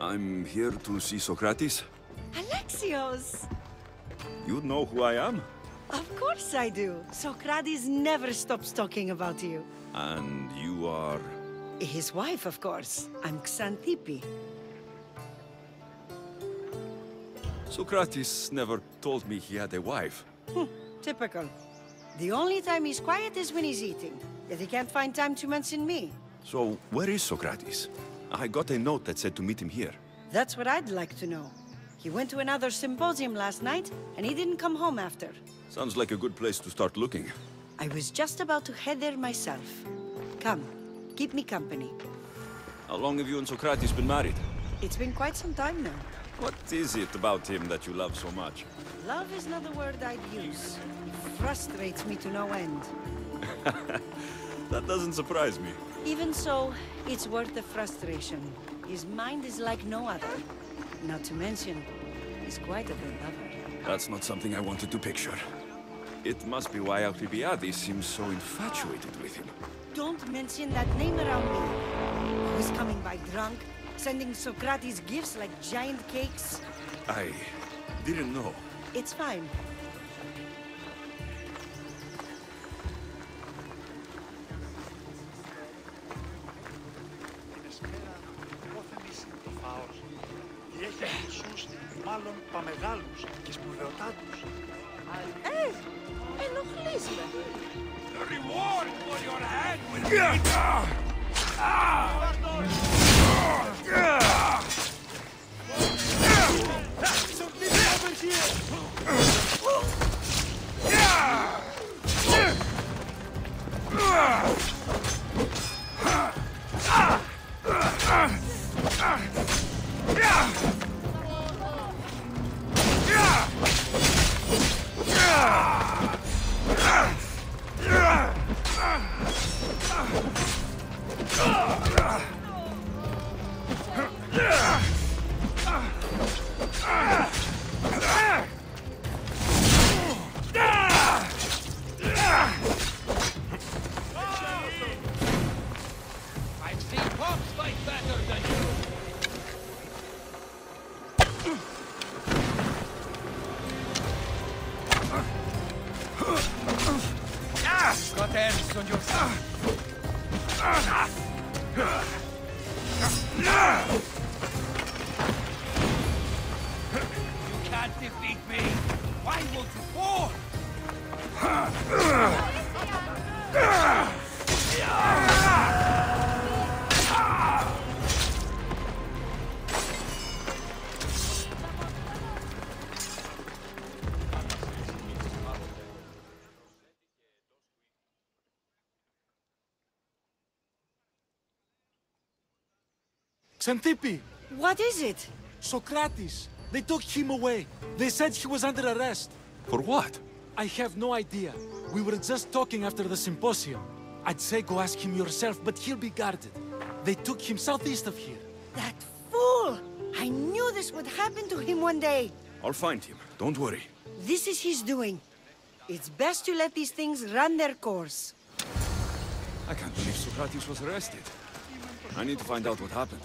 I'm here to see Socrates. Alexios! You know who I am? Of course I do. Socrates never stops talking about you. And you are... His wife, of course. I'm Xanthippe. Socrates never told me he had a wife. Typical. The only time he's quiet is when he's eating. Yet he can't find time to mention me. So, where is Socrates? I got a note that said to meet him here. That's what I'd like to know. He went to another symposium last night, and he didn't come home after. Sounds like a good place to start looking. I was just about to head there myself. Come, keep me company. How long have you and Socrates been married? It's been quite some time now. What is it about him that you love so much? Love is not the word I'd use. It frustrates me to no end. That doesn't surprise me. Even so, it's worth the frustration. His mind is like no other. Not to mention, he's quite a good lover. That's not something I wanted to picture. It must be why Alcibiades seems so infatuated with him. Don't mention that name around me. Always coming by drunk, sending Socrates gifts like giant cakes. I didn't know. It's fine. Ενοχλείς με. The reward for your hand will be... Something over I've seen cops fight better than you! Got ends on your side. You can't defeat me. Why won't you fall? Xanthippe! What is it? Socrates! They took him away. They said he was under arrest. For what? I have no idea. We were just talking after the symposium. I'd say go ask him yourself, but he'll be guarded. They took him southeast of here. That fool! I knew this would happen to him one day. I'll find him. Don't worry. This is his doing. It's best to let these things run their course. I can't believe Socrates was arrested. I need to find out what happened.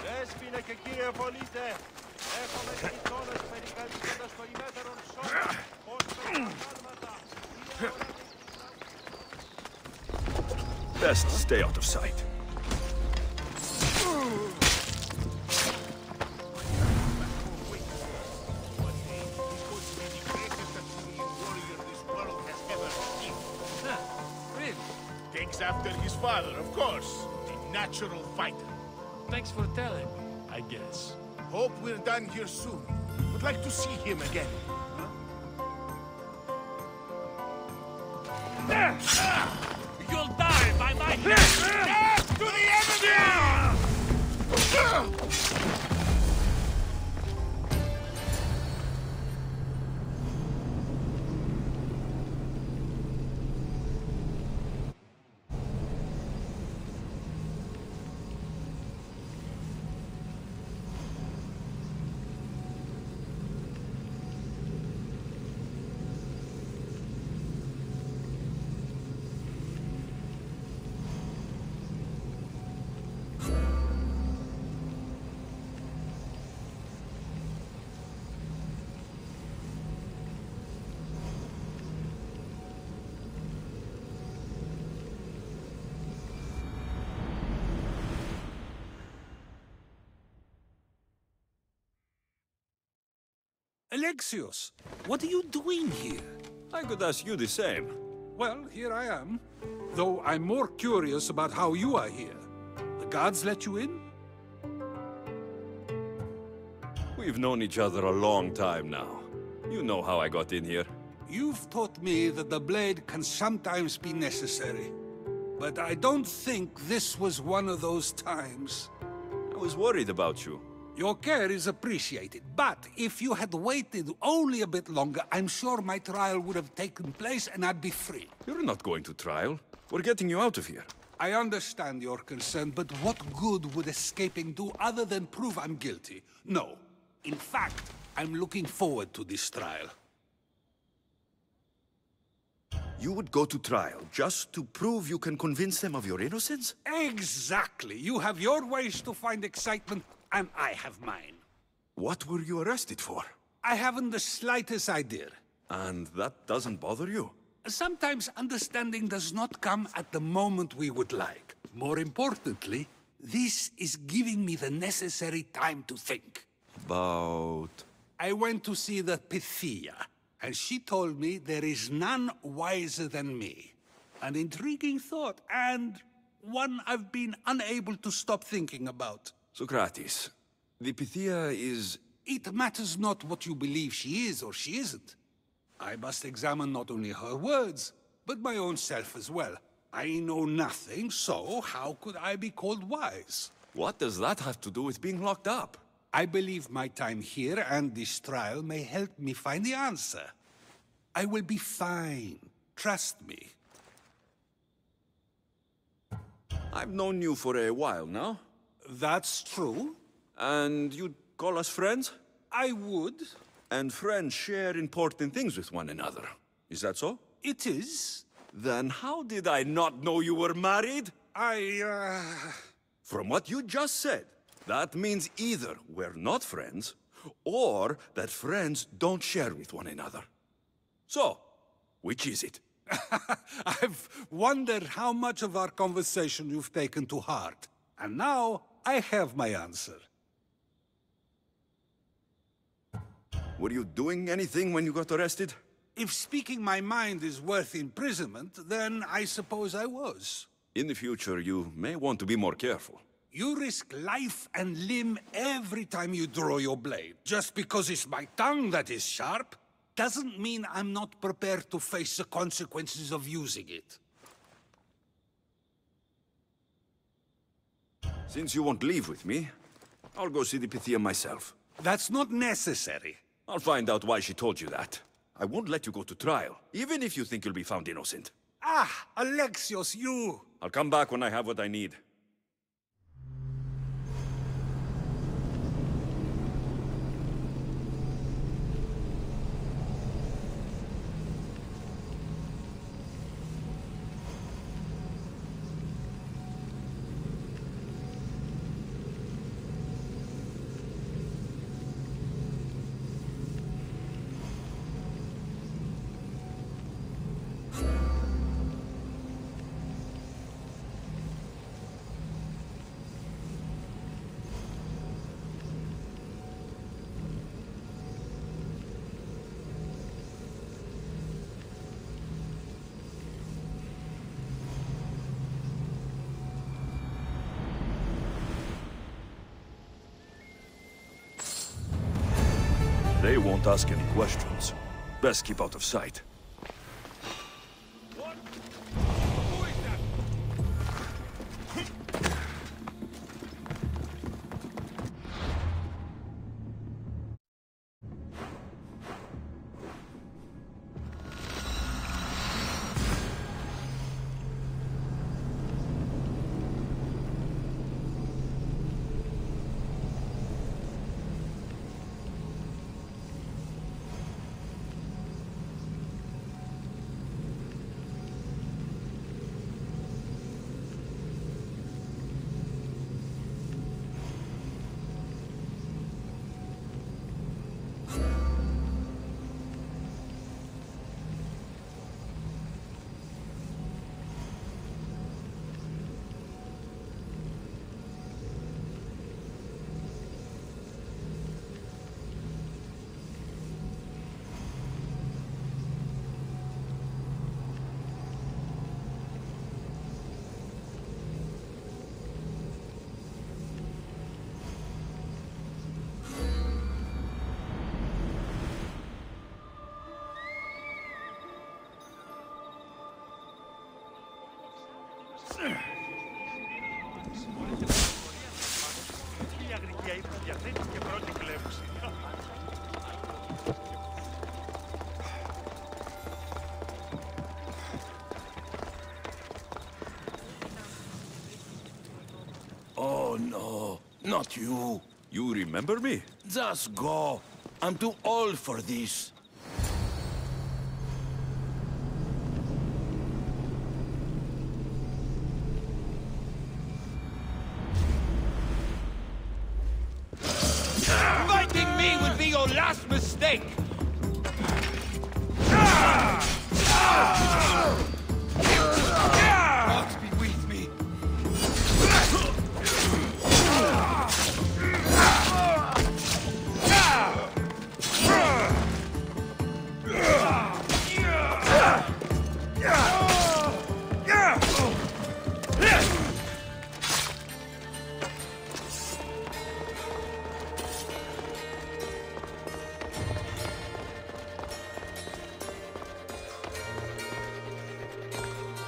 Δέσποινα και κύριε πολίτε, έχουμε γειτόνες περικαλύπτοντας το ημέτερον σώμα, ως τα Best stay out of sight. Takes after his father, of course. The natural fighter. Thanks for telling me, I guess. Hope we're done here soon. Would like to see him again. You'll die by my hand! To the enemy! Alexios, what are you doing here? I could ask you the same. Well, here I am. Though I'm more curious about how you are here. The guards let you in? We've known each other a long time now. You know how I got in here. You've taught me that the blade can sometimes be necessary. But I don't think this was one of those times. I was worried about you. Your care is appreciated, but if you had waited only a bit longer, I'm sure my trial would have taken place and I'd be free. You're not going to trial. We're getting you out of here. I understand your concern, but what good would escaping do other than prove I'm guilty? No. In fact, I'm looking forward to this trial. You would go to trial just to prove you can convince them of your innocence? Exactly. You have your ways to find excitement, and I have mine. What were you arrested for? I haven't the slightest idea. And that doesn't bother you? Sometimes understanding does not come at the moment we would like. More importantly, this is giving me the necessary time to think. About... I went to see the Pythia, and she told me there is none wiser than me. An intriguing thought, and one I've been unable to stop thinking about. Socrates, the Pythia is... It matters not what you believe she is or she isn't. I must examine not only her words, but my own self as well. I know nothing, so how could I be called wise? What does that have to do with being locked up? I believe my time here and this trial may help me find the answer. I will be fine. Trust me. I've known you for a while now. That's true. And you'd call us friends? I would. And friends share important things with one another. Is that so? It is. Then how did I not know you were married? From what you just said, that means either we're not friends, or that friends don't share with one another. So, which is it? I've wondered how much of our conversation you've taken to heart. And now, I have my answer. Were you doing anything when you got arrested? If speaking my mind is worth imprisonment, then I suppose I was. In the future, you may want to be more careful. You risk life and limb every time you draw your blade. Just because it's my tongue that is sharp, doesn't mean I'm not prepared to face the consequences of using it. Since you won't leave with me, I'll go see the Pythia myself. That's not necessary. I'll find out why she told you that. I won't let you go to trial, even if you think you'll be found innocent. Ah, Alexios, you! I'll come back when I have what I need. They won't ask any questions. Best keep out of sight. Oh no, not you. You remember me? Just go. I'm too old for this. Fighting me would be your last mistake! Gods be with me!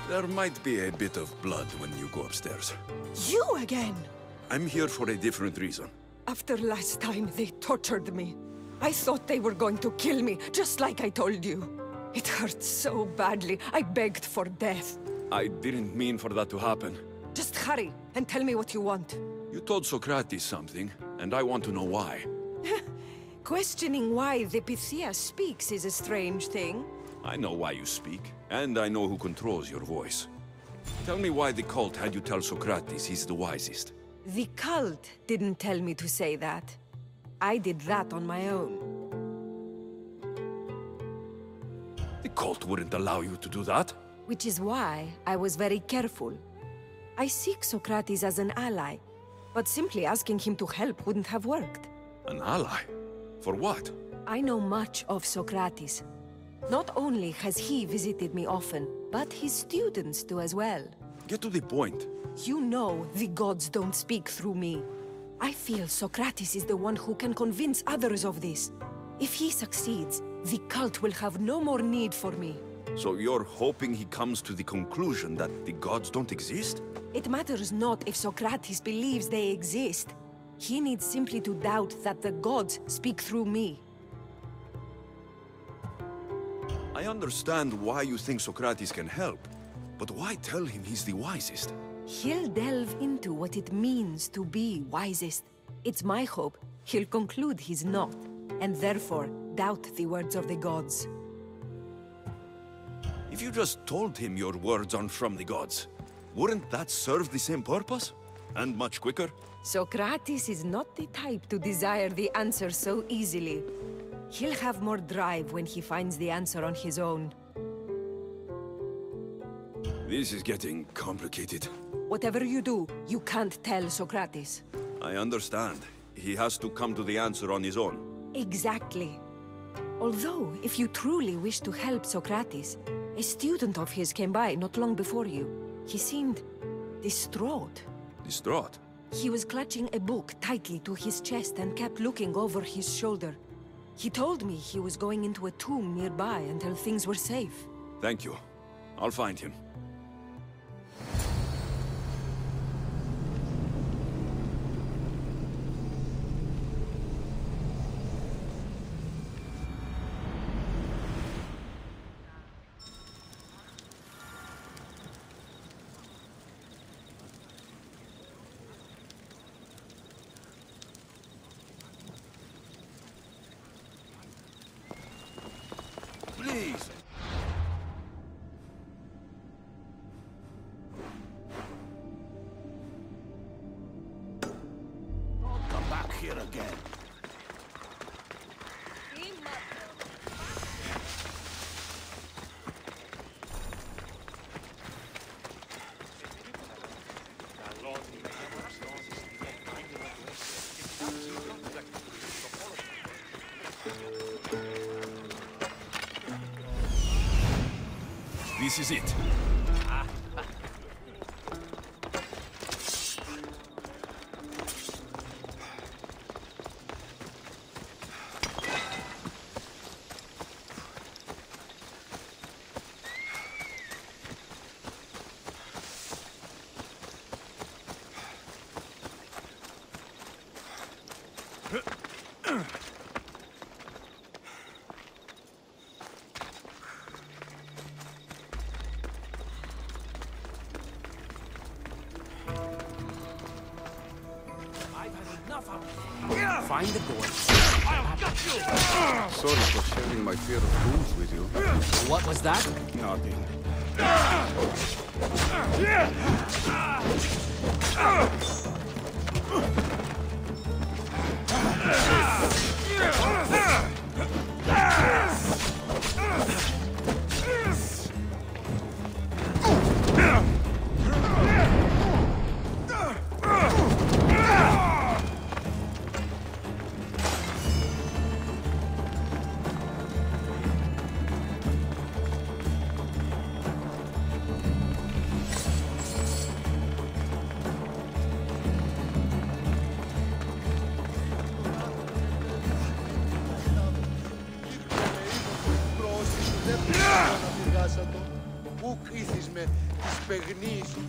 There might be a bit of blood when you go upstairs. You again? I'm here for a different reason. After last time, they tortured me. I thought they were going to kill me, just like I told you. It hurt so badly, I begged for death. I didn't mean for that to happen. Just hurry, and tell me what you want. You told Socrates something, and I want to know why. Questioning why the Pythia speaks is a strange thing. I know why you speak, and I know who controls your voice. Tell me why the cult had you tell Socrates he's the wisest. The cult didn't tell me to say that. I did that on my own. The cult wouldn't allow you to do that. Which is why I was very careful. I seek Socrates as an ally, but simply asking him to help wouldn't have worked. An ally? For what? I know much of Socrates. Not only has he visited me often, but his students do as well. Get to the point. You know the gods don't speak through me. I feel Socrates is the one who can convince others of this. If he succeeds, the cult will have no more need for me. So you're hoping he comes to the conclusion that the gods don't exist? It matters not if Socrates believes they exist. He needs simply to doubt that the gods speak through me. I understand why you think Socrates can help, but why tell him he's the wisest? He'll delve into what it means to be wisest. It's my hope he'll conclude he's not, and therefore doubt the words of the gods. If you just told him your words aren't from the gods, wouldn't that serve the same purpose? And much quicker? Socrates is not the type to desire the answer so easily. He'll have more drive when he finds the answer on his own. This is getting complicated. Whatever you do, you can't tell Socrates. I understand. He has to come to the answer on his own. Exactly. Although, if you truly wish to help Socrates, a student of his came by not long before you. He seemed distraught. Distraught? He was clutching a book tightly to his chest and kept looking over his shoulder. He told me he was going into a tomb nearby until things were safe. Thank you. I'll find him. Please! Don't come back here again. This is it. Find the boy. Sorry for sharing my fear of ghouls with you. What was that? Nothing.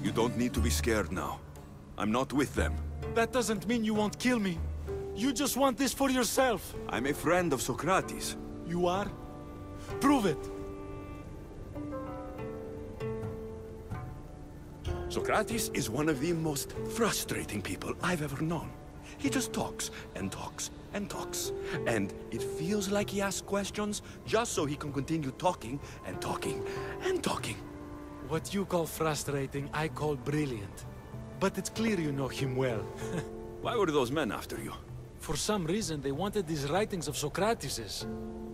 You don't need to be scared now. I'm not with them. That doesn't mean you won't kill me. You just want this for yourself. I'm a friend of Socrates. You are? Prove it. Socrates is one of the most frustrating people I've ever known. He just talks and talks and talks. And it feels like he asks questions just so he can continue talking and talking and talking. What you call frustrating, I call brilliant. But it's clear you know him well. Why were those men after you? For some reason, they wanted these writings of Socrates's.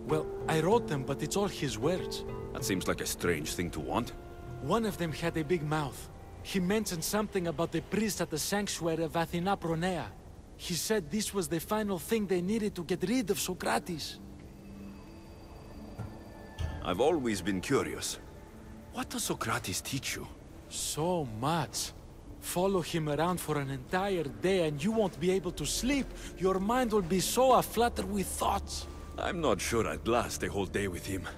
Well, I wrote them, but it's all his words. That seems like a strange thing to want. One of them had a big mouth. He mentioned something about the priest at the sanctuary of Athena Pronea. He said this was the final thing they needed to get rid of Socrates. I've always been curious. What does Socrates teach you? So much. Follow him around for an entire day and you won't be able to sleep. Your mind will be so aflutter with thoughts. I'm not sure I'd last a whole day with him.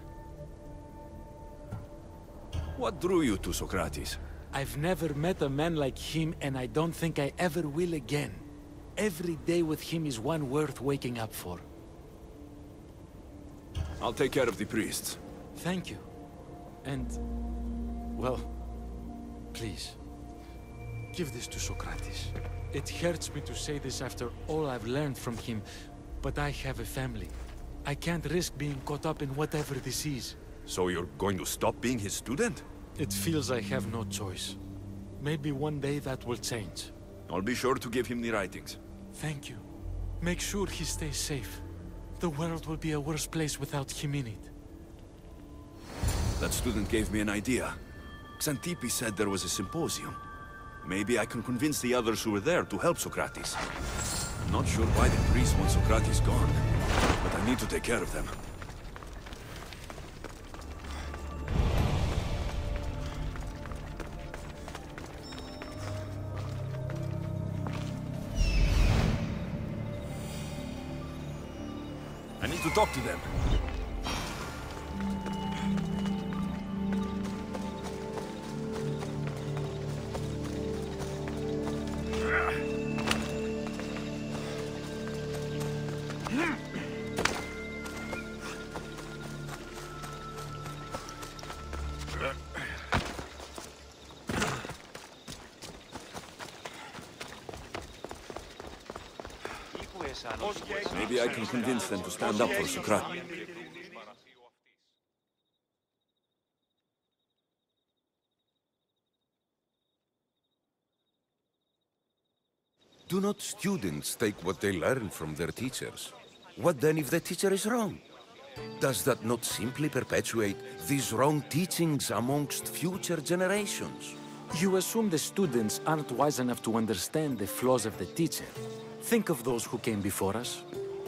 What drew you to Socrates? I've never met a man like him and I don't think I ever will again. Every day with him is one worth waking up for. I'll take care of the priests. Thank you. And, well, please, give this to Socrates. It hurts me to say this after all I've learned from him, but I have a family. I can't risk being caught up in whatever this is. So you're going to stop being his student? It feels I have no choice. Maybe one day that will change. I'll be sure to give him the writings. Thank you. Make sure he stays safe. The world will be a worse place without him in it. That student gave me an idea. Xantippe said there was a symposium. Maybe I can convince the others who were there to help Socrates. I'm not sure why the priests want Socrates gone, but I need to take care of them. I need to talk to them. Maybe I can convince them to stand up for Socrates. Do not students take what they learn from their teachers? What then if the teacher is wrong? Does that not simply perpetuate these wrong teachings amongst future generations? You assume the students aren't wise enough to understand the flaws of the teacher. Think of those who came before us.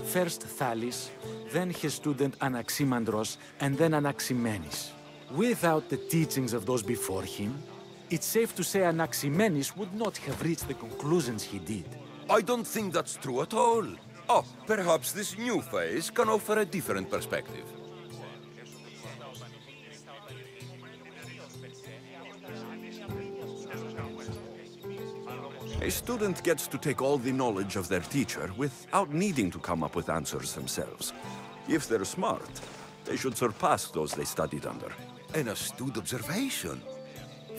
First Thales, then his student Anaximandros, and then Anaximenes. Without the teachings of those before him, it's safe to say Anaximenes would not have reached the conclusions he did. I don't think that's true at all. Oh, perhaps this new phase can offer a different perspective. A A student gets to take all the knowledge of their teacher without needing to come up with answers themselves. If they're smart, they should surpass those they studied under. An astute observation.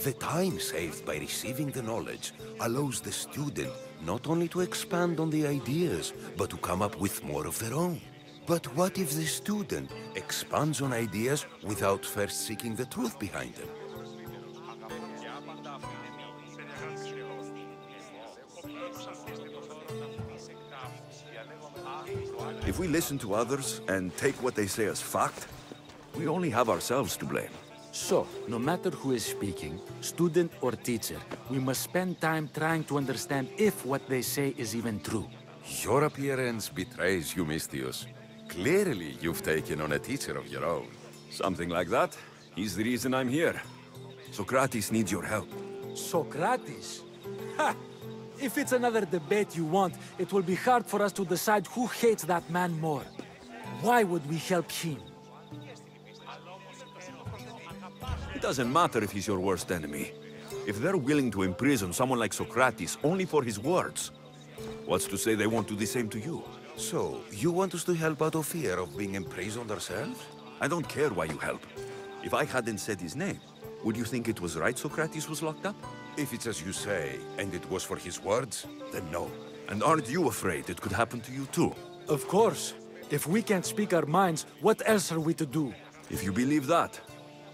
The time saved by receiving the knowledge allows the student not only to expand on the ideas, but to come up with more of their own. But what if the student expands on ideas without first seeking the truth behind them? If we listen to others and take what they say as fact, we only have ourselves to blame. So, no matter who is speaking, student or teacher, we must spend time trying to understand if what they say is even true. Your appearance betrays you, Mystius. Clearly, you've taken on a teacher of your own. Something like that. He's the reason I'm here. Socrates needs your help. Socrates? Ha! If it's another debate you want, it will be hard for us to decide who hates that man more. Why would we help him? It doesn't matter if he's your worst enemy. If they're willing to imprison someone like Socrates only for his words, what's to say they won't do the same to you? So, you want us to help out of fear of being imprisoned ourselves? I don't care why you help. If I hadn't said his name, would you think it was right Socrates was locked up? If it's as you say, and it was for his words, then no. And aren't you afraid it could happen to you too? Of course. If we can't speak our minds, what else are we to do? If you believe that,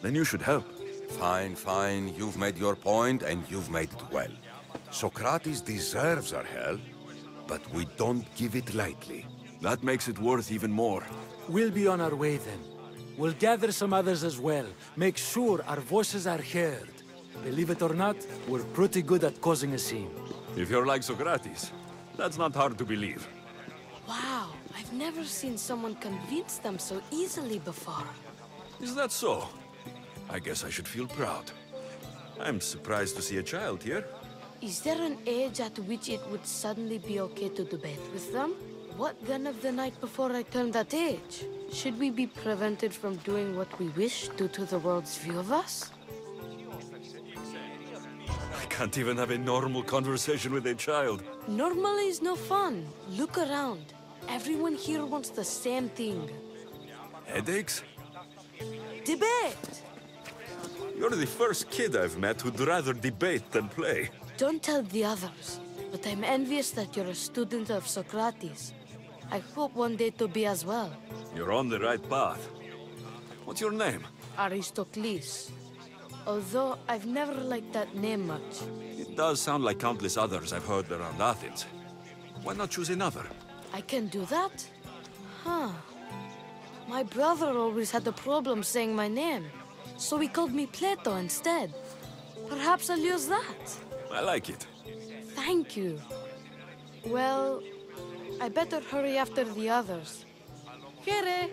then you should help. Fine, fine. You've made your point, and you've made it well. Socrates deserves our help, but we don't give it lightly. That makes it worth even more. We'll be on our way then. We'll gather some others as well. Make sure our voices are heard. Believe it or not, we're pretty good at causing a scene. If you're like Socrates, that's not hard to believe. Wow, I've never seen someone convince them so easily before. Is that so? I guess I should feel proud. I'm surprised to see a child here. Is there an age at which it would suddenly be okay to debate with them? What then of the night before I turned that age? Should we be prevented from doing what we wish due to the world's view of us? I can't even have a normal conversation with a child. Normal is no fun. Look around. Everyone here wants the same thing. Headaches? Debate! You're the first kid I've met who'd rather debate than play. Don't tell the others, but I'm envious that you're a student of Socrates. I hope one day to be as well. You're on the right path. What's your name? Aristocles. Although I've never liked that name much. It does sound like countless others I've heard around Athens. Why not choose another? I can do that? Huh. My brother always had a problem saying my name, so he called me Plato instead. Perhaps I'll use that. I like it. Thank you. Well, I better hurry after the others. Here.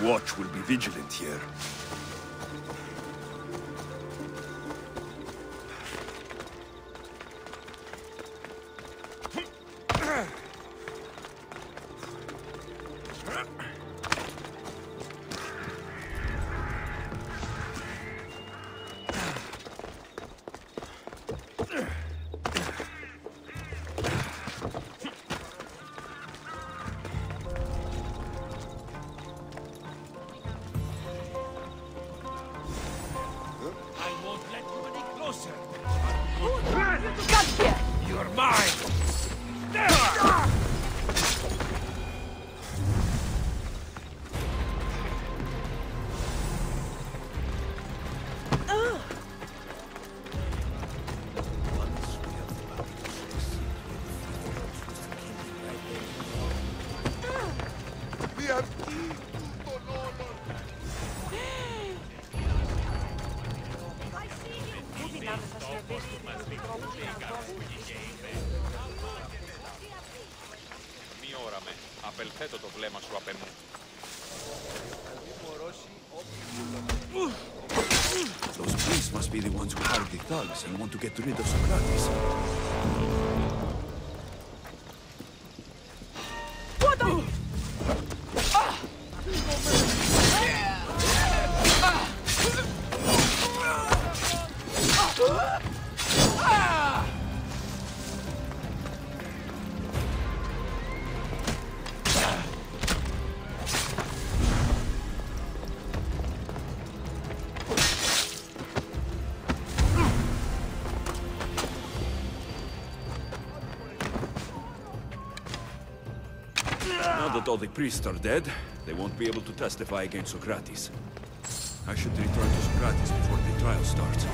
watch will be vigilant here. You're mine! Μη όραμε. Απελθέτω το βλέμμα σου απ' εμού. Those priests must be the ones who hired the thugs and want to get rid of Socrates. Now that all the priests are dead, they won't be able to testify against Socrates. I should return to Socrates before the trial starts.